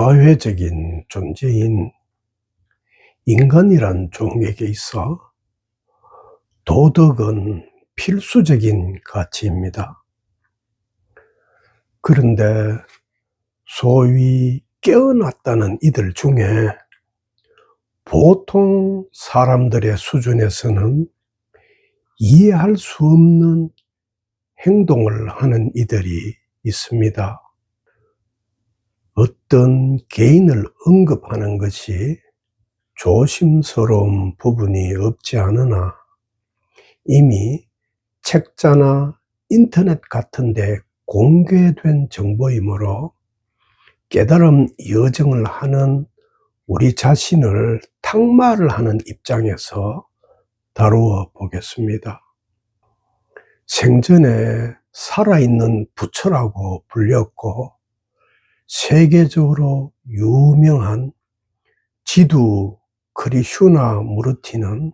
사회적인 존재인 인간이란 종에게 있어 도덕은 필수적인 가치입니다. 그런데 소위 깨어났다는 이들 중에 보통 사람들의 수준에서는 이해할 수 없는 행동을 하는 이들이 있습니다. 어떤 개인을 언급하는 것이 조심스러운 부분이 없지 않으나 이미 책자나 인터넷 같은 데 공개된 정보이므로 깨달음 여정을 하는 우리 자신을 탁말을 하는 입장에서 다루어 보겠습니다. 생전에 살아있는 부처라고 불렸고 세계적으로 유명한 지두 크리슈나 무르티는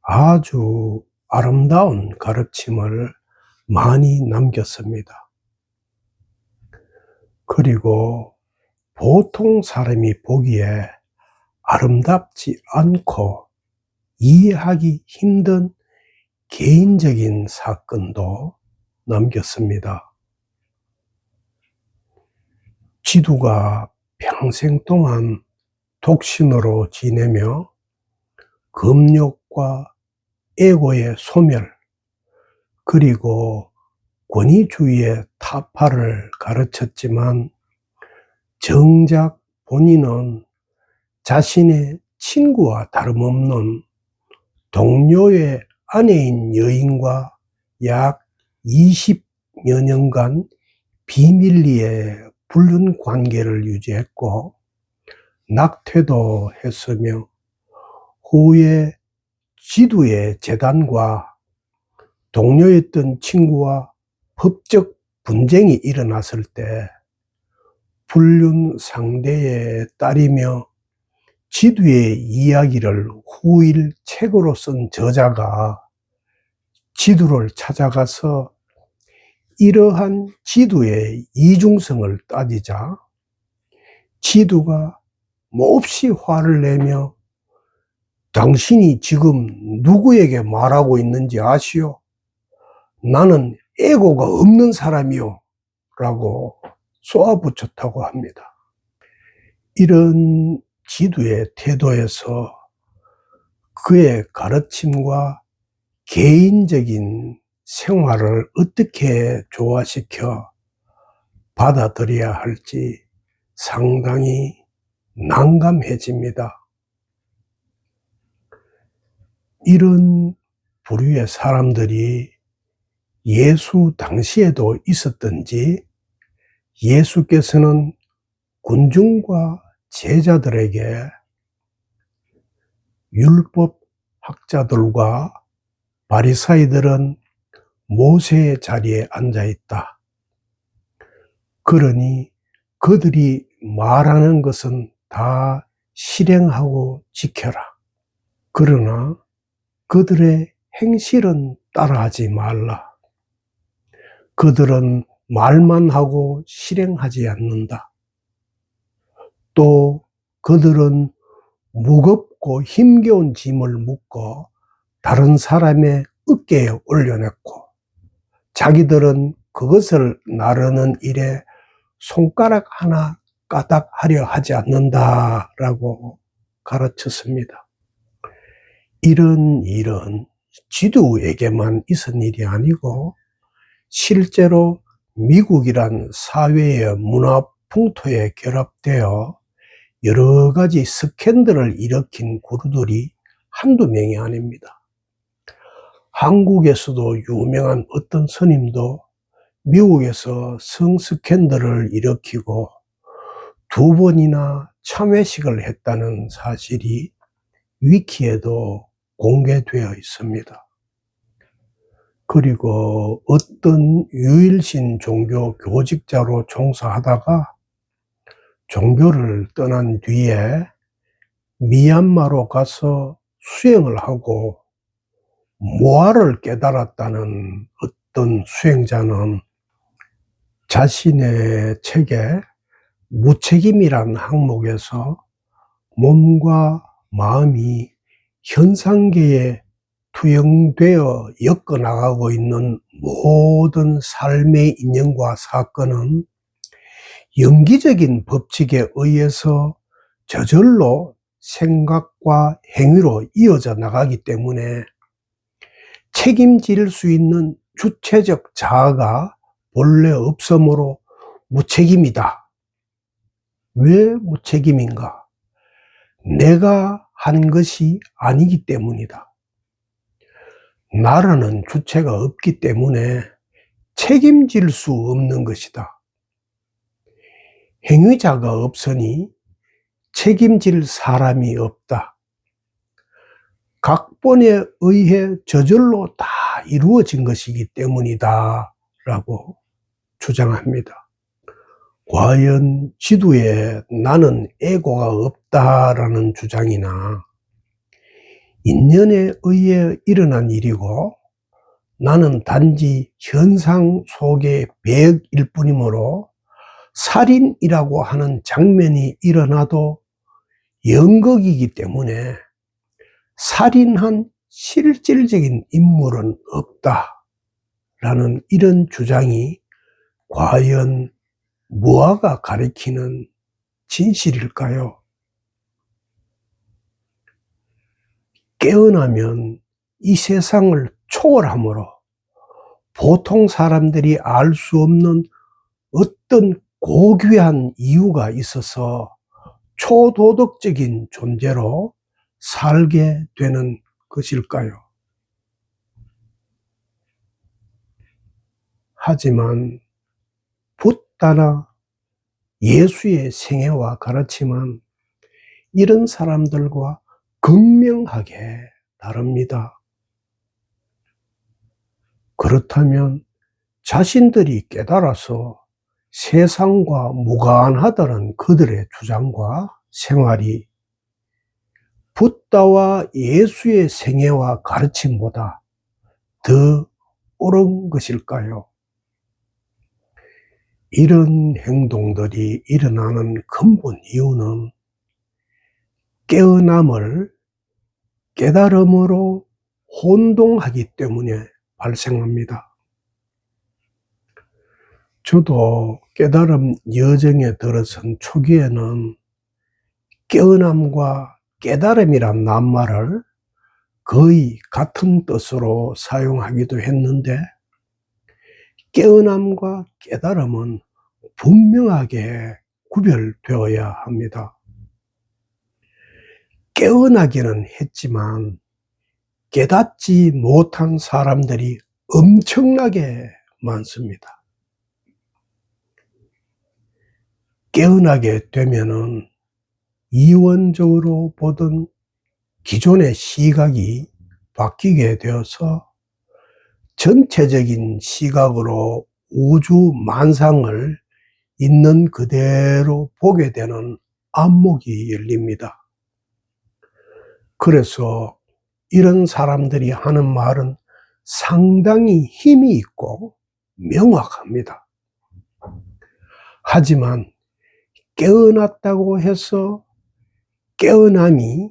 아주 아름다운 가르침을 많이 남겼습니다. 그리고 보통 사람이 보기에 아름답지 않고 이해하기 힘든 개인적인 사건도 남겼습니다. 지두가 평생 동안 독신으로 지내며 금욕과 에고의 소멸, 그리고 권위주의의 타파를 가르쳤지만 정작 본인은 자신의 친구와 다름없는 동료의 아내인 여인과 약 20여 년간 비밀리에 불륜 관계를 유지했고 낙태도 했으며 후에 지두의 재단과 동료였던 친구와 법적 분쟁이 일어났을 때 불륜 상대의 딸이며 지두의 이야기를 후일 책으로 쓴 저자가 지두를 찾아가서 이러한 지두의 이중성을 따지자 지두가 몹시 화를 내며 당신이 지금 누구에게 말하고 있는지 아시오? 나는 에고가 없는 사람이오 라고 쏘아붙였다고 합니다. 이런 지두의 태도에서 그의 가르침과 개인적인 생활을 어떻게 조화시켜 받아들여야 할지 상당히 난감해집니다. 이런 부류의 사람들이 예수 당시에도 있었던지 예수께서는 군중과 제자들에게 율법 학자들과 바리사이들은 모세의 자리에 앉아 있다. 그러니 그들이 말하는 것은 다 실행하고 지켜라. 그러나 그들의 행실은 따라하지 말라. 그들은 말만 하고 실행하지 않는다. 또 그들은 무겁고 힘겨운 짐을 묶어 다른 사람의 어깨에 올려놓고 자기들은 그것을 나르는 일에 손가락 하나 까딱하려 하지 않는다라고 가르쳤습니다. 이런 일은 지두에게만 있은 일이 아니고 실제로 미국이란 사회의 문화 풍토에 결합되어 여러 가지 스캔들을 일으킨 그루들이 한두 명이 아닙니다. 한국에서도 유명한 어떤 스님도 미국에서 성스캔들을 일으키고 2번이나 참회식을 했다는 사실이 위키에도 공개되어 있습니다. 그리고 어떤 유일신 종교 교직자로 종사하다가 종교를 떠난 뒤에 미얀마로 가서 수행을 하고 모아를 깨달았다는 어떤 수행자는 자신의 책에 무책임이란 항목에서 몸과 마음이 현상계에 투영되어 엮어나가고 있는 모든 삶의 인연과 사건은 연기적인 법칙에 의해서 저절로 생각과 행위로 이어져 나가기 때문에 책임질 수 있는 주체적 자아가 본래 없으므로 무책임이다. 왜 무책임인가? 내가 한 것이 아니기 때문이다. 나라는 주체가 없기 때문에 책임질 수 없는 것이다. 행위자가 없으니 책임질 사람이 없다. 각본에 의해 저절로 다 이루어진 것이기 때문이다 라고 주장합니다. 과연 지도에 나는 에고가 없다라는 주장이나 인연에 의해 일어난 일이고 나는 단지 현상 속의 배역일 뿐이므로 살인이라고 하는 장면이 일어나도 연극이기 때문에 살인한 실질적인 인물은 없다라는 이런 주장이 과연 무엇가 가리키는 진실일까요? 깨어나면 이 세상을 초월함으로 보통 사람들이 알 수 없는 어떤 고귀한 이유가 있어서 초도덕적인 존재로 살게 되는 것일까요? 하지만 붓다나 예수의 생애와 가르침은 이런 사람들과 극명하게 다릅니다. 그렇다면 자신들이 깨달아서 세상과 무관하다는 그들의 주장과 생활이 붓다와 예수의 생애와 가르침보다 더 옳은 것일까요? 이런 행동들이 일어나는 근본 이유는 깨어남을 깨달음으로 혼동하기 때문에 발생합니다. 저도 깨달음 여정에 들어선 초기에는 깨어남과 깨달음이란 낱말을 거의 같은 뜻으로 사용하기도 했는데 깨어남과 깨달음은 분명하게 구별되어야 합니다. 깨어나기는 했지만 깨닫지 못한 사람들이 엄청나게 많습니다. 깨어나게 되면은 이원적으로 보던 기존의 시각이 바뀌게 되어서 전체적인 시각으로 우주 만상을 있는 그대로 보게 되는 안목이 열립니다. 그래서 이런 사람들이 하는 말은 상당히 힘이 있고 명확합니다. 하지만 깨어났다고 해서 깨어남이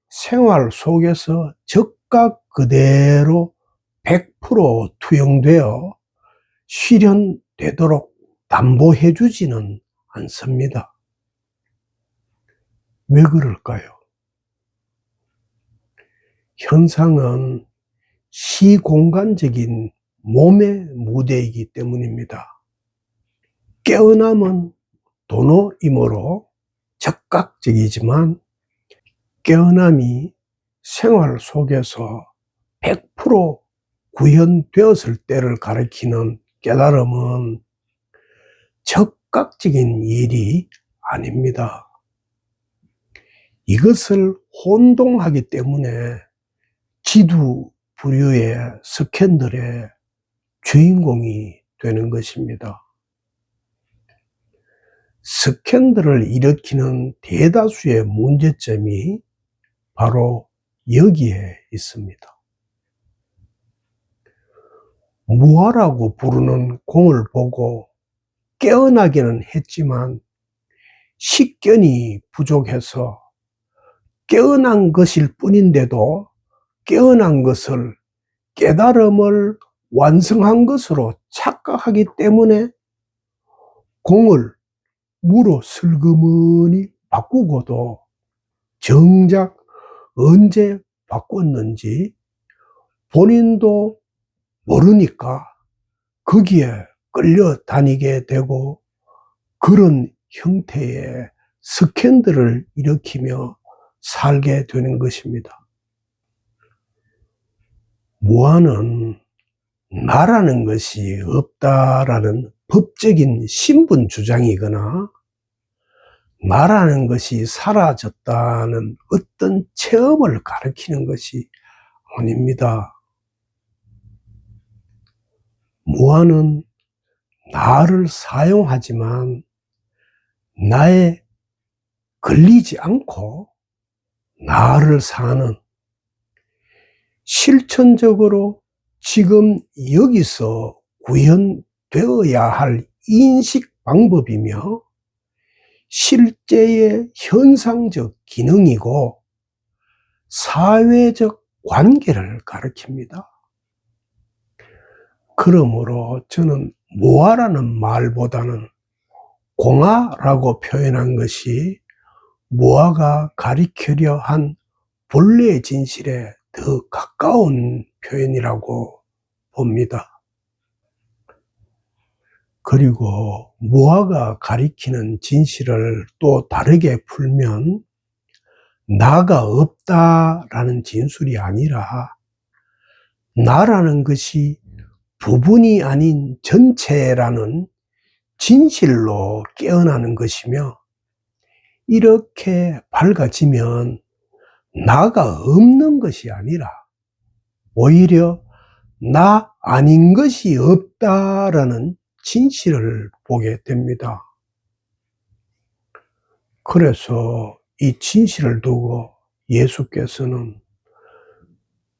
생활 속에서 적각 그대로 100% 투영되어 실현되도록 담보해 주지는 않습니다. 왜 그럴까요? 현상은 시공간적인 몸의 무대이기 때문입니다. 깨어남은 도노이므로 적각적이지만 깨어남이 생활 속에서 100% 구현되었을 때를 가리키는 깨달음은 적각적인 일이 아닙니다. 이것을 혼동하기 때문에 지두 부류의 스캔들의 주인공이 되는 것입니다. 스캔들을 일으키는 대다수의 문제점이 바로 여기에 있습니다. 무아라고 부르는 공을 보고 깨어나기는 했지만 식견이 부족해서 깨어난 것일 뿐인데도 깨어난 것을 깨달음을 완성한 것으로 착각하기 때문에 공을 무로 슬그머니 바꾸고도 정작 언제 바꿨는지 본인도 모르니까 거기에 끌려다니게 되고 그런 형태의 스캔들을 일으키며 살게 되는 것입니다. 무아는 나라는 것이 없다라는 법적인 신분 주장이거나 나라는 것이 사라졌다는 어떤 체험을 가리키는 것이 아닙니다. 무아는 나를 사용하지만 나에 걸리지 않고 나를 사는 실천적으로 지금 여기서 구현되어야 할 인식 방법이며 실제의 현상적 기능이고 사회적 관계를 가리킵니다. 그러므로 저는 무아라는 말보다는 공아라고 표현한 것이 무아가 가리키려 한 본래의 진실에 더 가까운 표현이라고 봅니다. 그리고 무아가 가리키는 진실을 또 다르게 풀면 나가 없다라는 진술이 아니라 나라는 것이 부분이 아닌 전체라는 진실로 깨어나는 것이며 이렇게 밝아지면 나가 없는 것이 아니라 오히려 나 아닌 것이 없다라는 진실을 보게 됩니다. 그래서 이 진실을 두고 예수께서는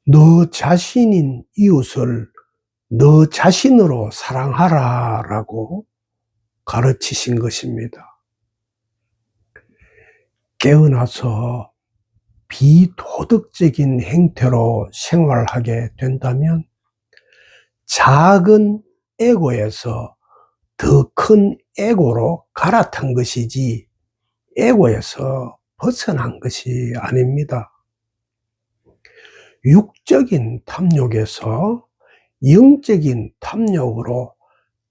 너 자신인 이웃을 너 자신으로 사랑하라 라고 가르치신 것입니다. 깨어나서 비도덕적인 행태로 생활하게 된다면 작은 에고에서 더 큰 에고로 갈아탄 것이지 에고에서 벗어난 것이 아닙니다. 육적인 탐욕에서 영적인 탐욕으로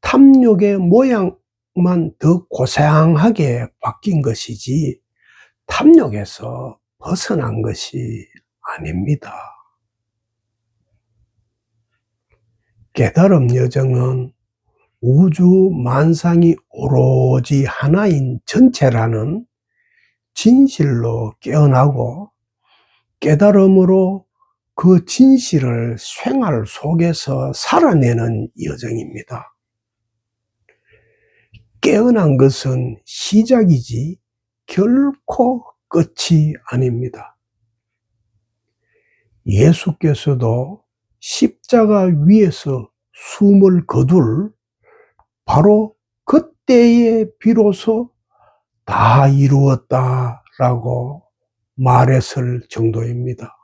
탐욕의 모양만 더 고상하게 바뀐 것이지 탐욕에서 벗어난 것이 아닙니다. 깨달음 여정은 우주 만상이 오로지 하나인 전체라는 진실로 깨어나고 깨달음으로 그 진실을 생활 속에서 살아내는 여정입니다. 깨어난 것은 시작이지 결코 끝이 아닙니다. 예수께서도 십자가 위에서 숨을 거둘 바로 그때에 비로소 다 이루었다라고 말했을 정도입니다.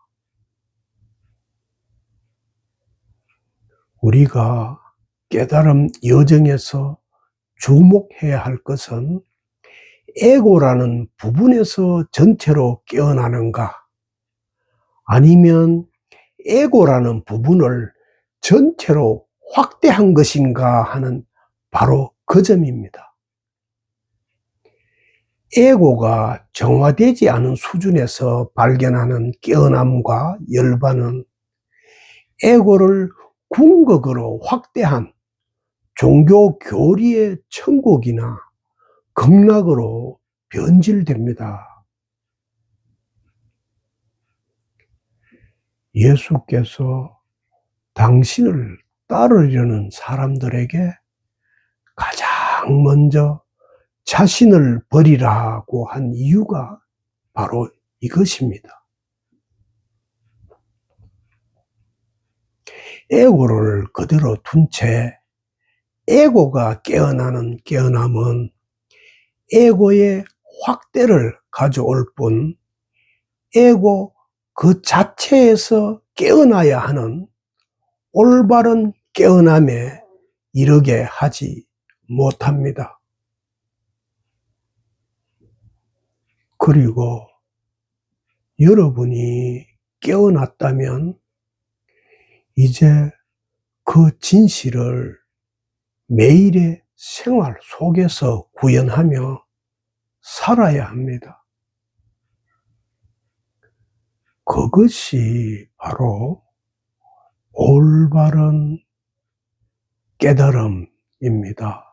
우리가 깨달음 여정에서 주목해야 할 것은 에고라는 부분에서 전체로 깨어나는가 아니면 에고라는 부분을 전체로 확대한 것인가 하는 바로 그 점입니다. 에고가 정화되지 않은 수준에서 발견하는 깨어남과 열반은 에고를 궁극으로 확대한 종교 교리의 천국이나 극락으로 변질됩니다. 예수께서 당신을 따르려는 사람들에게 가장 먼저 자신을 버리라고 한 이유가 바로 이것입니다. 에고를 그대로 둔 채 에고가 깨어나는 깨어남은 에고의 확대를 가져올 뿐 에고 그 자체에서 깨어나야 하는 올바른 깨어남에 이르게 하지 못합니다. 그리고 여러분이 깨어났다면 이제 그 진실을 매일의 생활 속에서 구현하며 살아야 합니다. 그것이 바로 올바른 깨달음입니다.